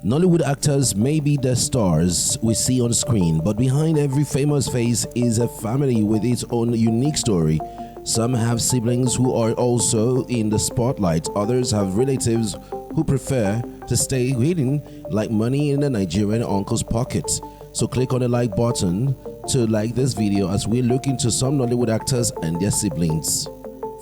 Nollywood actors may be the stars we see on screen, but behind every famous face is a family with its own unique story. Some have siblings who are also in the spotlight, others have relatives who prefer to stay hidden like money in a Nigerian uncle's pocket. So click on the like button to like this video as we look into some Nollywood actors and their siblings.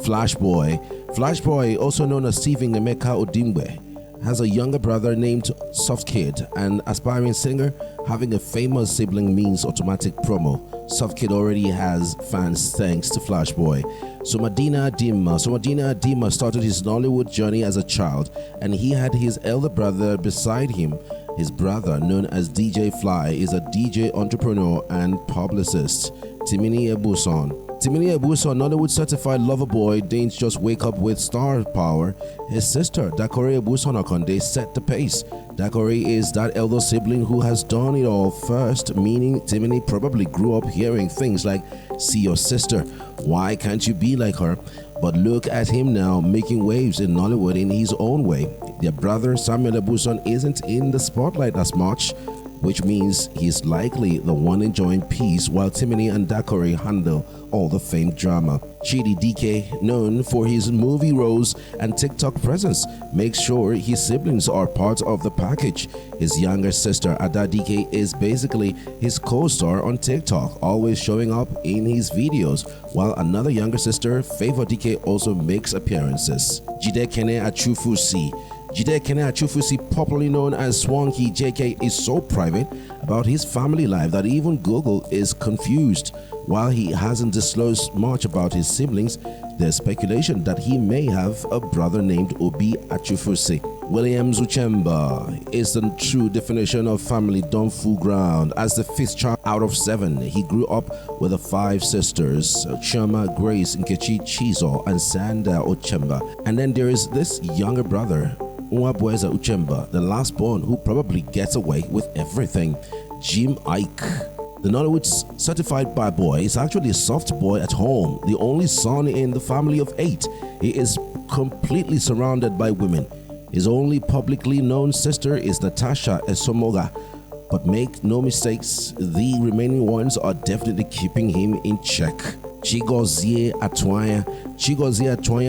Flashboy, also known as Stephen Emeka Odimbe, has a younger brother named Soft Kid, an aspiring singer. Having a famous sibling means automatic promo. Soft Kid already has fans thanks to Flashboy. Somadina Adima started his Nollywood journey as a child, and he had his elder brother beside him. His brother, known as DJ Fly, is a DJ entrepreneur and publicist. Chinenye, Nollywood certified lover boy, didn't just wake up with star power. His sister, Dakore Ebuson Akonde, set the pace. Dakore is that elder sibling who has done it all first, meaning Chinenye probably grew up hearing things like, "See your sister, why can't you be like her?" But look at him now, making waves in Nollywood in his own way. Their brother Samuel Ebuson isn't in the spotlight as much, which means he's likely the one enjoying peace while Chinenye and Dakore handle all the fame drama. Chidi DK, known for his movie roles and TikTok presence, makes sure his siblings are part of the package. His younger sister Ada DK is basically his co-star on TikTok, always showing up in his videos, while another younger sister, Favor DK, also makes appearances. Jidekene Achufusi, popularly known as Swanky JK, is so private about his family life that even Google is confused. While he hasn't disclosed much about his siblings, there's speculation that he may have a brother named Obi Achufusi. Williams Uchemba is the true definition of family done full ground. As the fifth child out of 7, he grew up with the 5 sisters, Chama, Grace, Nkechi, Chizo, and Sanda Uchemba. And then there is this younger brother, Nwabweza Uchemba, the last born, who probably gets away with everything. Jim Ike, the Nollywood certified bad boy, is actually a soft boy at home, the only son in the family of 8. He is completely surrounded by women. His only publicly known sister is Natasha Esomoga, but make no mistakes, the remaining ones are definitely keeping him in check. Chigozie Atwanya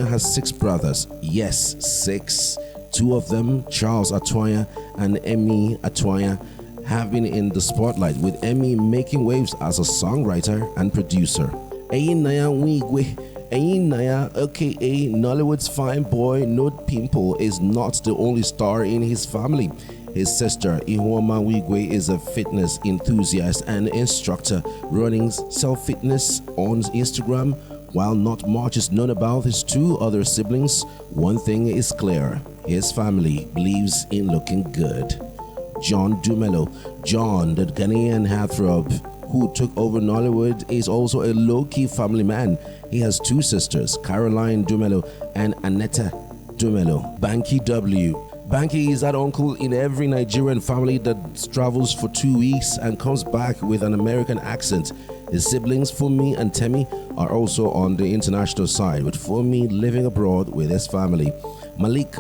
has 6 brothers. Yes, 6. 2 of them, Charles Atwanya and Emmy Atwanya, have been in the spotlight, with Emmy making waves as a songwriter and producer. Eyinaya Wigwe, aka Nollywood's fine boy Node Pimple, is not the only star in his family. His sister Ihuoma Wigwe is a fitness enthusiast and instructor, running self-fitness on Instagram. While not much is known about his 2 other siblings, one thing is clear: his family believes in looking good. John Dumelo, the Ghanaian heartthrob who took over Nollywood, is also a low-key family man. He has 2 sisters, Caroline Dumelo and Annetta Dumelo. Banky is that uncle in every Nigerian family that travels for 2 weeks and comes back with an American accent. His siblings Funmi and Temi are also on the international side, with Funmi living abroad with his family. Malik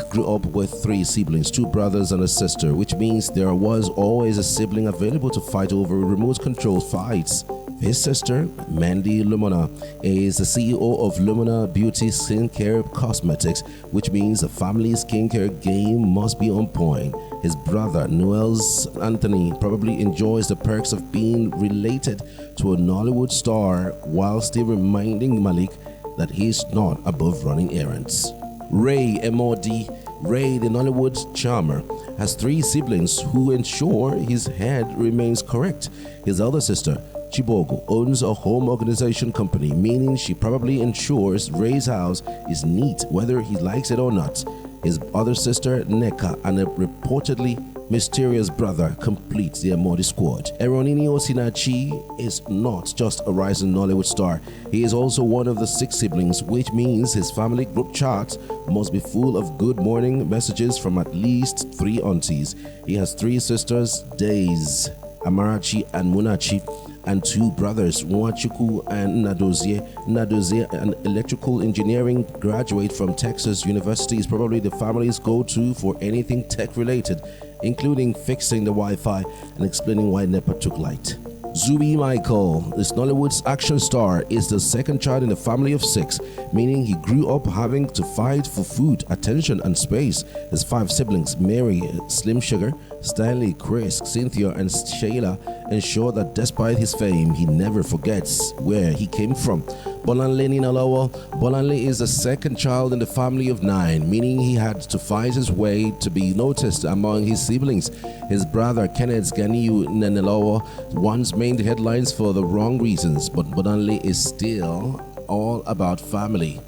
grew up with 3 siblings, 2 brothers and a sister, which means there was always a sibling available to fight over remote control fights. His sister, Mandy Lumona, is the CEO of Lumona Beauty Skincare Cosmetics, which means the family skincare game must be on point. His brother, Noel's Anthony, probably enjoys the perks of being related to a Nollywood star while still reminding Malik that he's not above running errands. Emodi, the Nollywood charmer, has 3 siblings who ensure his head remains correct. His elder sister, Chibogo, owns a home organization company, meaning she probably ensures Ray's house is neat whether he likes it or not. His other sister, Neka, and a reportedly mysterious brother complete the Emodi squad. Eronini Osinachi is not just a rising Nollywood star. He is also one of the 6 siblings, which means his family group chat must be full of good morning messages from at least 3 aunties. He has 3 sisters, Days, Amarachi and Munachi, and two brothers, Nwachukwu and Nadozie. Nadozie, an electrical engineering graduate from Texas University, is probably the family's go-to for anything tech-related, including fixing the Wi-Fi and explaining why NEPA took light. Zubi Michael, this Nollywood's action star, is the second child in a family of 6, meaning he grew up having to fight for food, attention, and space. His 5 siblings, Mary, Slim Sugar, Stanley, Chris, Cynthia, and Shayla, ensure that despite his fame, he never forgets where he came from. Bolanle Ninalawa. Bolanle is the second child in the family of 9, meaning he had to fight his way to be noticed among his siblings. His brother Kenneth Ganiu Ninalawa once made headlines for the wrong reasons, but Bolanle is still all about family.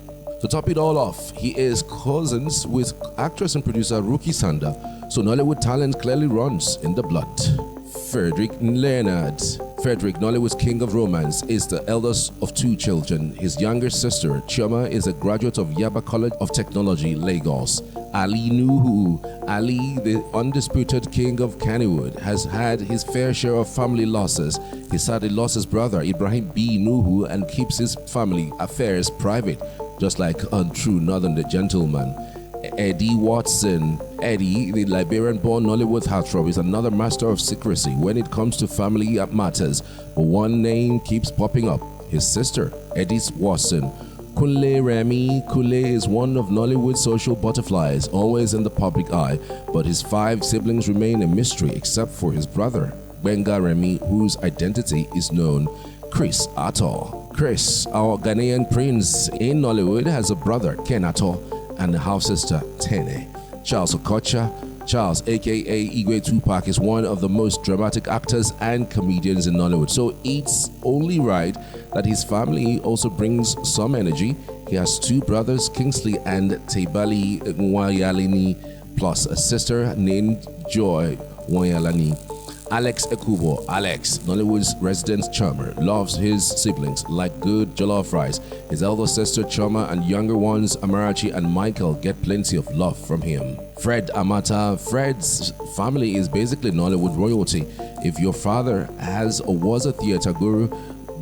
To top it all off, he is cousins with actress and producer Ruki Sanda, so Nollywood talent clearly runs in the blood. Frederick Leonard. Frederick, Nollywood's king of romance, is the eldest of 2 children. His younger sister, Chioma, is a graduate of Yaba College of Technology, Lagos. Ali Nuhu. Ali, the undisputed king of Kannywood, has had his fair share of family losses. He sadly lost his brother, Ibrahim B. Nuhu, and keeps his family affairs private, just like a true northern gentleman. Eddie Watson. Eddie, the Liberian-born Nollywood heartthrob, is another master of secrecy when it comes to family matters, but one name keeps popping up: his sister, Eddie Watson. Kunle Remy. Kunle is one of Nollywood's social butterflies, always in the public eye, but his 5 siblings remain a mystery except for his brother, Benga Remy, whose identity is known. Chris Ato. Chris, our Ghanaian prince in Nollywood, has a brother, Ken Ato, and a half-sister, Tene. Charles Okocha. Charles, aka Igwe Tupac, is one of the most dramatic actors and comedians in Nollywood, so it's only right that his family also brings some energy. He has 2 brothers, Kingsley and Tebali Nwayalini, plus a sister named Joy Nwayalani. Alex Ekubo. Alex, Nollywood's resident charmer, loves his siblings like good jollof rice. His elder sister Choma and younger ones Amarachi and Michael get plenty of love from him. Fred Amata. Fred's family is basically Nollywood royalty. If your father has or was a theater guru,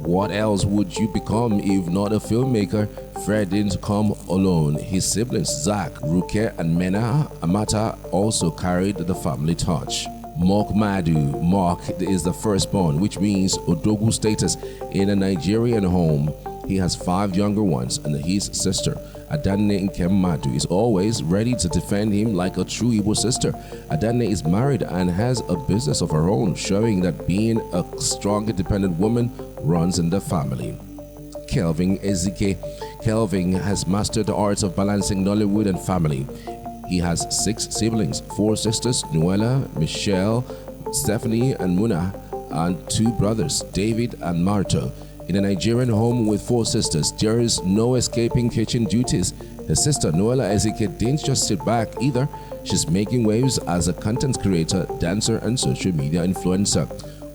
what else would you become if not a filmmaker? Fred didn't come alone. His siblings Zach, Ruke, and Mena Amata also carried the family torch. Mark Madu. Mark is the firstborn, which means Odogu status in a Nigerian home. He has 5 younger ones, and his sister, Adanne Nkem Madu, is always ready to defend him like a true Igbo sister. Adanne is married and has a business of her own, showing that being a strong, independent woman runs in the family. Kelvin Ezike. Kelvin has mastered the arts of balancing Nollywood and family. He has 6 siblings, 4 sisters, Noella, Michelle, Stephanie, and Muna, and 2 brothers, David and Marto. In a Nigerian home with 4 sisters, there is no escaping kitchen duties. His sister, Noella Ezike, didn't just sit back either. She's making waves as a content creator, dancer, and social media influencer.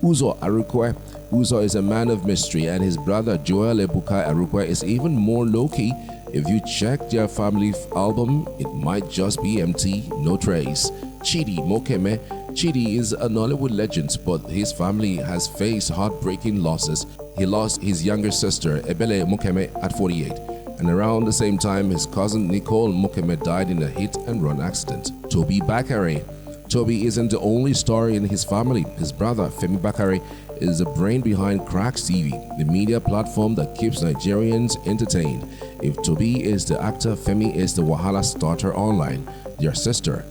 Uzo Arukwe. Uzo is a man of mystery, and his brother, Joel Ebuka Arukwe, is even more low-key. If you check their family album, it might just be empty, no trace. Chidi Mokeme. Chidi is a Nollywood legend, but his family has faced heartbreaking losses. He lost his younger sister, Ebele Mokeme, at 48. And around the same time, his cousin Nicole Mokeme died in a hit-and-run accident. Toby Bakare. Toby isn't the only star in his family. His brother, Femi Bakare, is the brain behind Cracks TV, the media platform that keeps Nigerians entertained. If Toby is the actor, Femi is the Wahala starter online. Their sister,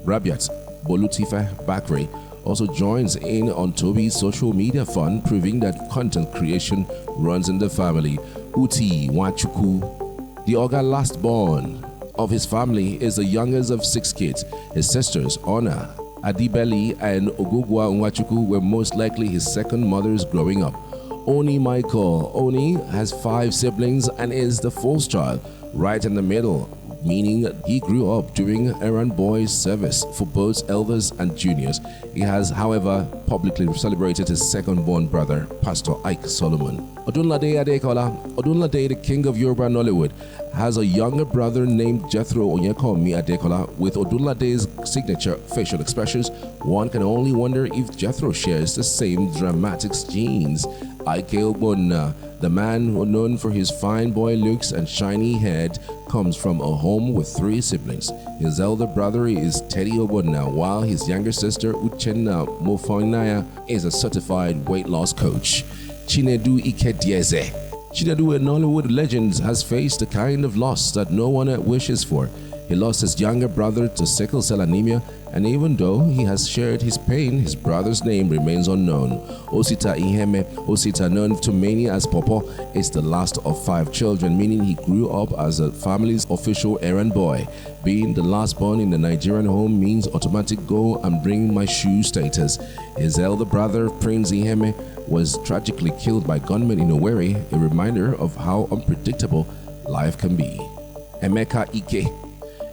Rabiat Bolutife Bakre, also joins in on Toby's social media fun, proving that content creation runs in the family. Uti Nwachukwu. The Oga last born of his family is the youngest of 6 kids. His sisters, Ona, Adibeli, and Ogugwa Nwachukwu, were most likely his second mothers growing up. Oni Michael. Oni has 5 siblings and is the 4th child, right in the middle, meaning he grew up doing errand boy service for both elders and juniors. He has, however, publicly celebrated his second-born brother, Pastor Ike Solomon. Odunlade Adekola. Odunlade, the king of Yoruba Nollywood, has a younger brother named Jethro Onyekomi Adekola. With Odunlade's signature facial expressions, one can only wonder if Jethro shares the same dramatic genes Ike Ogbonna, the man who known for his fine boy looks and shiny head, comes from a home with 3 siblings. His elder brother is Teddy Ogbonna, while his younger sister Uchenna Mofonaya is a certified weight loss coach. Chinedu Ikedieze. Chinedu, a Nollywood legend, has faced the kind of loss that no one wishes for. He lost his younger brother to sickle cell anemia, and even though he has shared his pain, his brother's name remains unknown. Osita Iheme, Osita, known to many as Popo, is the last of 5 children, meaning he grew up as a family's official errand boy. Being the last born in the Nigerian home means automatic go and bring my shoe status. His elder brother, Prince Iheme, was tragically killed by gunmen in Owerri, a reminder of how unpredictable life can be. Emeka Ike.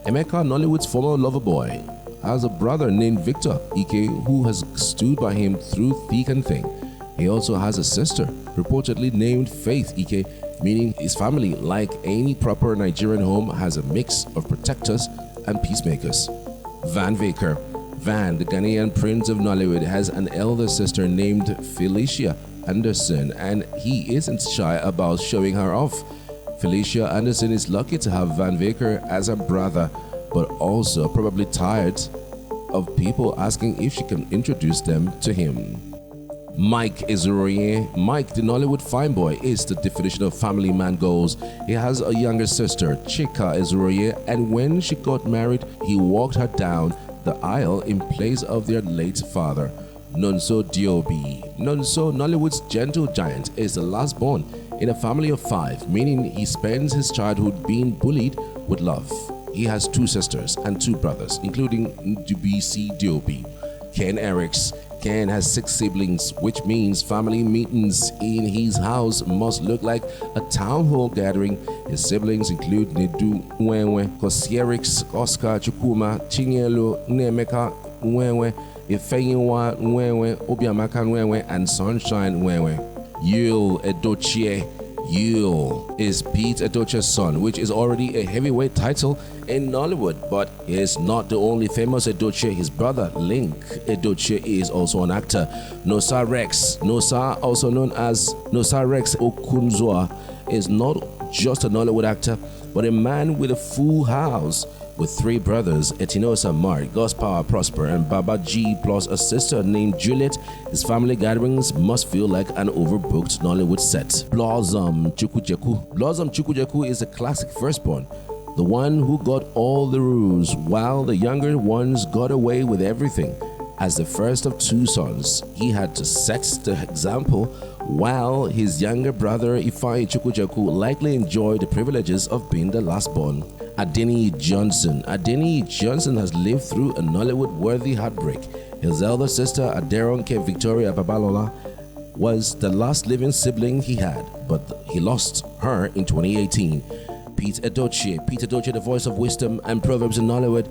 Emeka, Nollywood's former lover boy, has a brother named Victor Ike who has stood by him through thick and thin. He also has a sister, reportedly named Faith Ike, meaning his family, like any proper Nigerian home, has a mix of protectors and peacemakers. Van Vaker. Van, the Ghanaian prince of Nollywood, has an elder sister named Felicia Anderson, and he isn't shy about showing her off. Felicia Anderson is lucky to have Van Vaker as a brother, but also probably tired of people asking if she can introduce them to him. Mike Ezuroye. Mike, the Nollywood fine boy, is the definition of family man goals. He has a younger sister, Chika Ezuroye, and when she got married, he walked her down the aisle in place of their late father. Nonso Diobi. Nonso, Nollywood's gentle giant, is the last born in a family of 5, meaning he spends his childhood being bullied with love. He has 2 sisters and 2 brothers, including Ndubisi Diobi. Ken Eriks. Ken has 6 siblings, which means family meetings in his house must look like a town hall gathering. His siblings include Nedu Nwenwe, Kosierix, Oscar Chukuma, Chinyelo, Nemeka Nwenwe, Ifeyinwa Nwenwe, Obiamaka Nwenwe, and Sunshine Nwenwe. Yul Edochie. Yul is Pete Edochie's son, which is already a heavyweight title in Nollywood, but he is not the only famous Edochie. His brother Link Edochie is also an actor. Nosa Rex. Nosa, also known as Nosa Rex Okunzwa, is not just a Nollywood actor, but a man with a full house. With 3 brothers, Etinosa, Mark, Gospower, Prosper, and Baba G, plus a sister named Juliet, his family gatherings must feel like an overbooked Nollywood set. Blossom Chukwujeku. Blossom Chukwujeku is a classic firstborn, the one who got all the rules, while the younger ones got away with everything. As the first of 2 sons, he had to set the example, while his younger brother Ifeanyi Chukwujeku likely enjoyed the privileges of being the last born. Adeni Johnson. Adeni Johnson has lived through a Nollywood-worthy heartbreak. His elder sister, Aderonke Victoria Babalola, was the last living sibling he had, but he lost her in 2018. Pete Edochie. Pete Edochie, the voice of wisdom and proverbs in Nollywood,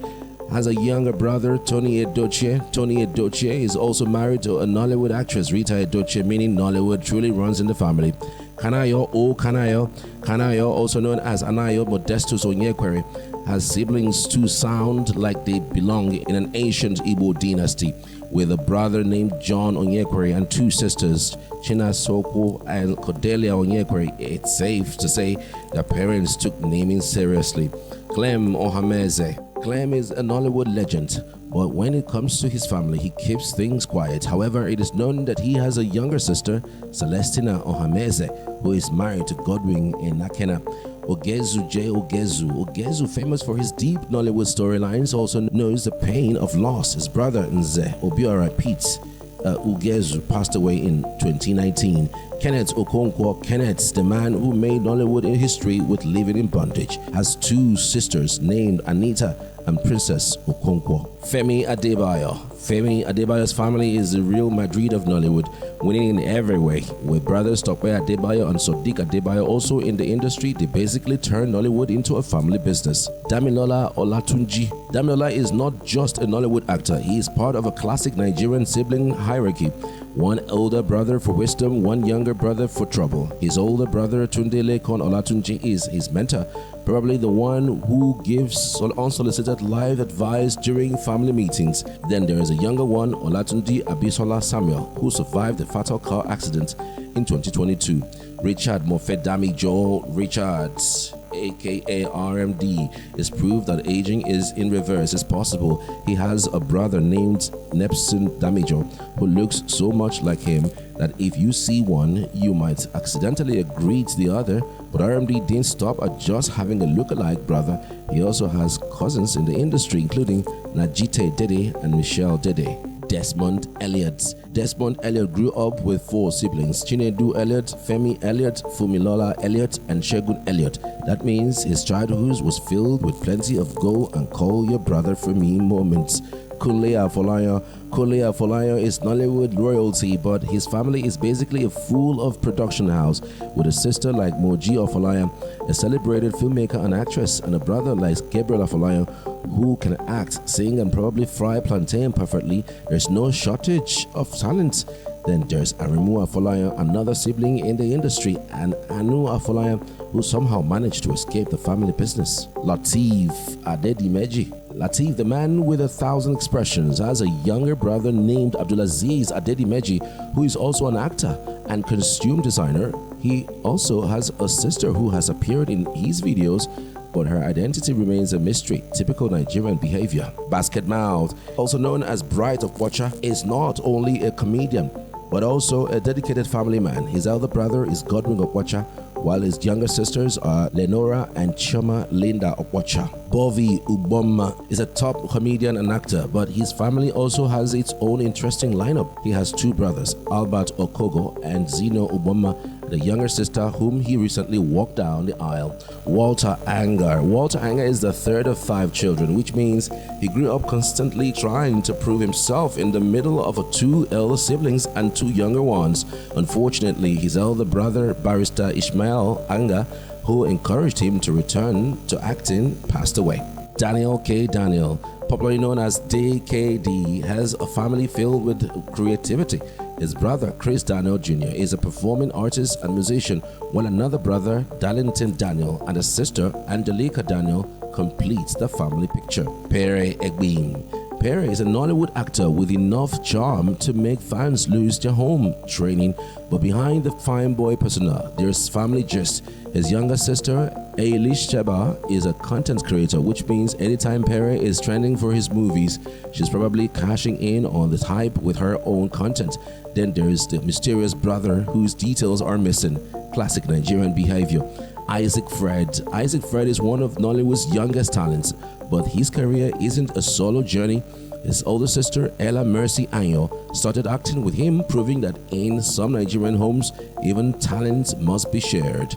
has a younger brother, Tony Edochie. Tony Edochie is also married to a Nollywood actress, Rita Edochie, meaning Nollywood truly runs in the family. Kanayo, Kanayo, also known as Anayo Modestus Onyekwere, has siblings to sound like they belong in an ancient Igbo dynasty, with a brother named John Onyekwere and 2 sisters, China Soko and Cordelia Onyekwere. It's safe to say their parents took naming seriously. Clem Ohameze. Clem is a Nollywood legend, but when it comes to his family, he keeps things quiet. However, it is known that he has a younger sister, Celestina Ohameze, who is married to Godwin Enakena. Ogezu J. Ogezu, famous for his deep Nollywood storylines, also knows the pain of loss. His brother Nze Obiora Pete Ugezu passed away in 2019. Kenneth Okonkwo. Kenneth, the man who made Nollywood in history with Living in Bondage, has 2 sisters named Anita and Princess Okonkwo. Femi Adebayo. Femi Adebayo's family is the Real Madrid of Nollywood, winning in every way. With brothers Tope Adebayo and Sodiq Adebayo also in the industry, they basically turned Nollywood into a family business. Damilola Olatunji. Damilola is not just a Nollywood actor, he is part of a classic Nigerian sibling hierarchy. 1 older brother for wisdom, 1 younger brother for trouble. His older brother Tunde Lekon Olatunji is his mentor, probably the one who gives unsolicited live advice during family meetings. Then there is a younger one, Olatunji Abisola Samuel, who survived a fatal car accident in 2022. Richard Mofedami Joe Richards, aka RMD, is proof that aging is in reverse is possible. He has a brother named Nepson Damijo who looks so much like him that if you see one, you might accidentally greet the other. But RMD didn't stop at just having a look-alike brother. He also has cousins in the industry, including Najite Dede and Michelle Dede. Desmond Elliott. Desmond Elliott grew up with 4 siblings: Chinedu Elliott, Femi Elliott, Fumilola Elliott, and Shegun Elliott. That means his childhood was filled with plenty of go and call your brother for me moments. Kunle Afolayan is Nollywood royalty, but his family is basically a full of production house, with a sister like Moji Afolayan, a celebrated filmmaker and actress, and a brother like Gabriel Afolayan, who can act, sing, and probably fry plantain perfectly. There's no shortage of talent. Then there's Arimu Afolayan, another sibling in the industry, and Anu Afolayan, who somehow managed to escape the family business. Lateef Adedimeji. Lateef, the man with 1,000 expressions, has a younger brother named Abdulaziz Adedimeji, who is also an actor and costume designer. He also has a sister who has appeared in his videos, but her identity remains a mystery. Typical Nigerian behavior. Basket Mouth, also known as Bright Okwacha, is not only a comedian, but also a dedicated family man. His elder brother is Godwin Okwacha, while his younger sisters are Lenora and Choma Linda Okwacha. Bovi Uboma is a top comedian and actor, but his family also has its own interesting lineup. He has 2 brothers, Albert Okogo and Zeno Uboma, the younger sister whom he recently walked down the aisle. Walter Anger. Walter Anger is the 3rd of 5 children, which means he grew up constantly trying to prove himself in the middle of 2 elder siblings and 2 younger ones. Unfortunately, his elder brother, Barrister Ishmael Anger, who encouraged him to return to acting, passed away. Daniel K. Daniel, popularly known as DKD, has a family filled with creativity. His brother, Chris Daniel Jr., is a performing artist and musician, while another brother, Darlington Daniel, and a sister, Angelica Daniel, completes the family picture. Pere Egbin. Pere is a Nollywood actor with enough charm to make fans lose their home training, but behind the fine boy persona, there's family gist. His younger sister, Ailish Sheba, is a content creator, which means anytime Pere is trending for his movies, she's probably cashing in on the hype with her own content. Then there's the mysterious brother whose details are missing. Classic Nigerian behavior. Isaac Fred. Isaac Fred is one of Nollywood's youngest talents, but his career isn't a solo journey. His older sister, Ella Mercy Anyo, started acting with him, proving that in some Nigerian homes, even talent must be shared.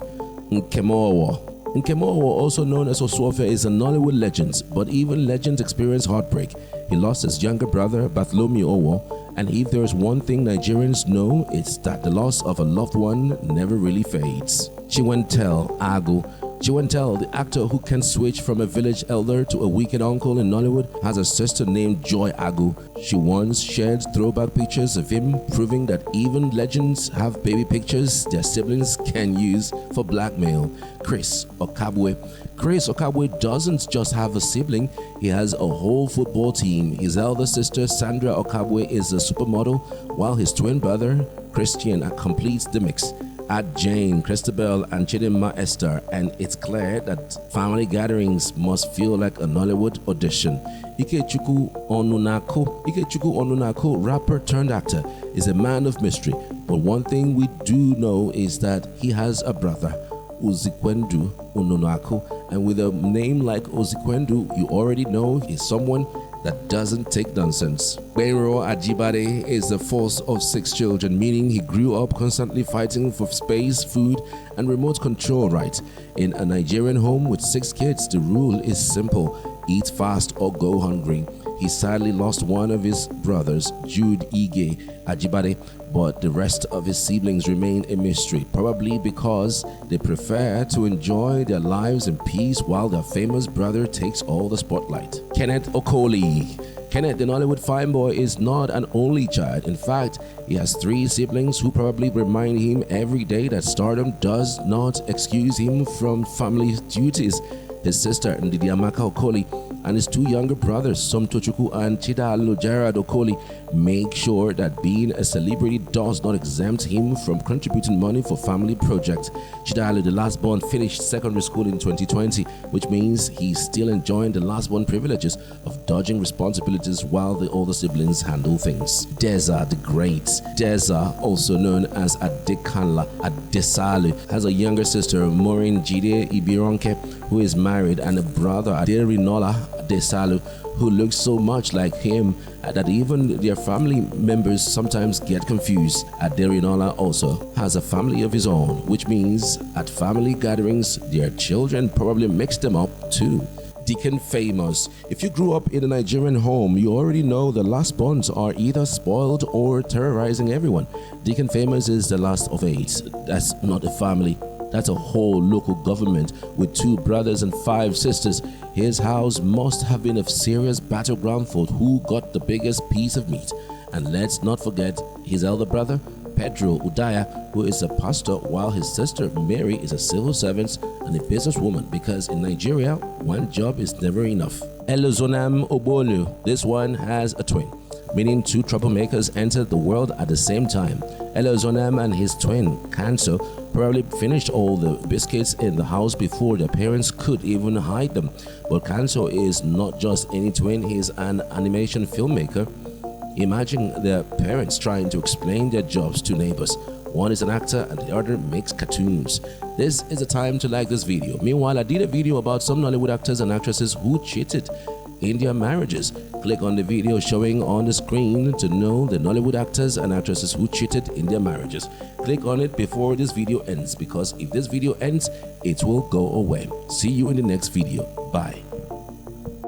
Nkemowo. Nkemowo, also known as Oswofia, is a Nollywood legend, but even legends experience heartbreak. He lost his younger brother, Bartholomew Owo, and if there's one thing Nigerians know, it's that the loss of a loved one never really fades. Chiwentel Agu. Chiwentel, the actor who can switch from a village elder to a wicked uncle in Nollywood, has a sister named Joy Agu. She once shared throwback pictures of him, proving that even legends have baby pictures their siblings can use for blackmail. Chris Okabwe. Chris Okabwe doesn't just have a sibling, he has a whole football team. His elder sister, Sandra Okabwe, is a supermodel, while his twin brother, Christian, completes the mix. Add Jane, Christabel, and Chidinma Esther, and it's clear that family gatherings must feel like a Nollywood audition. Ikechukwu Onunako, rapper turned actor, is a man of mystery, but one thing we do know is that he has a brother, Uzikwendu Onunako, and with a name like Uzikwendu, you already know he's someone that doesn't take nonsense. Benro Ajibade is the fourth of 6 children, meaning he grew up constantly fighting for space, food, and remote control rights. In a Nigerian home with 6 kids, the rule is simple: eat fast or go hungry. He sadly lost one of his brothers, Jude Ige Ajibade, but the rest of his siblings remain a mystery, probably because they prefer to enjoy their lives in peace while their famous brother takes all the spotlight. Kenneth Okoli. Kenneth, the Nollywood fine boy, is not an only child. In fact, he has 3 siblings who probably remind him every day that stardom does not excuse him from family duties. His sister, Ndidi Amaka Okoli, and his 2 younger brothers, Somtochukwu and Chidalu Gerard Okoli, make sure that being a celebrity does not exempt him from contributing money for family projects. Chidalu, the last born, finished secondary school in 2020, which means he's still enjoying the last born privileges of dodging responsibilities while the older siblings handle things. Deza the Great. Deza, also known as Adekanla Adesalu, has a younger sister, Maureen Jide Ibironke, who is married, and a brother, Aderinola Adesalu, who looks so much like him that even their family members sometimes get confused. Aderinola also has a family of his own, which means at family gatherings, their children probably mix them up too. Deacon Famous. If you grew up in a Nigerian home, you already know the last borns are either spoiled or terrorizing everyone. Deacon Famous is the last of 8. That's not a family. That's a whole local government with 2 brothers and 5 sisters. His house must have been a serious battleground for who got the biggest piece of meat. And let's not forget his elder brother, Pedro Udaya, who is a pastor, while his sister Mary is a civil servant and a businesswoman, because in Nigeria, one job is never enough. Elozonam Obolu. This one has a twin, meaning 2 troublemakers entered the world at the same time. Elozonam and his twin, Kanso, probably finished all the biscuits in the house before their parents could even hide them. But Kanso is not just any twin, he's an animation filmmaker. Imagine their parents trying to explain their jobs to neighbors. One is an actor and the other makes cartoons. This is the time to like this video. Meanwhile, I did a video about some Nollywood actors and actresses who cheated in their marriages. Click on the video showing on the screen to know the Nollywood actors and actresses who cheated in their marriages. Click on it before this video ends, because if this video ends, it will go away. See you in the next video. Bye.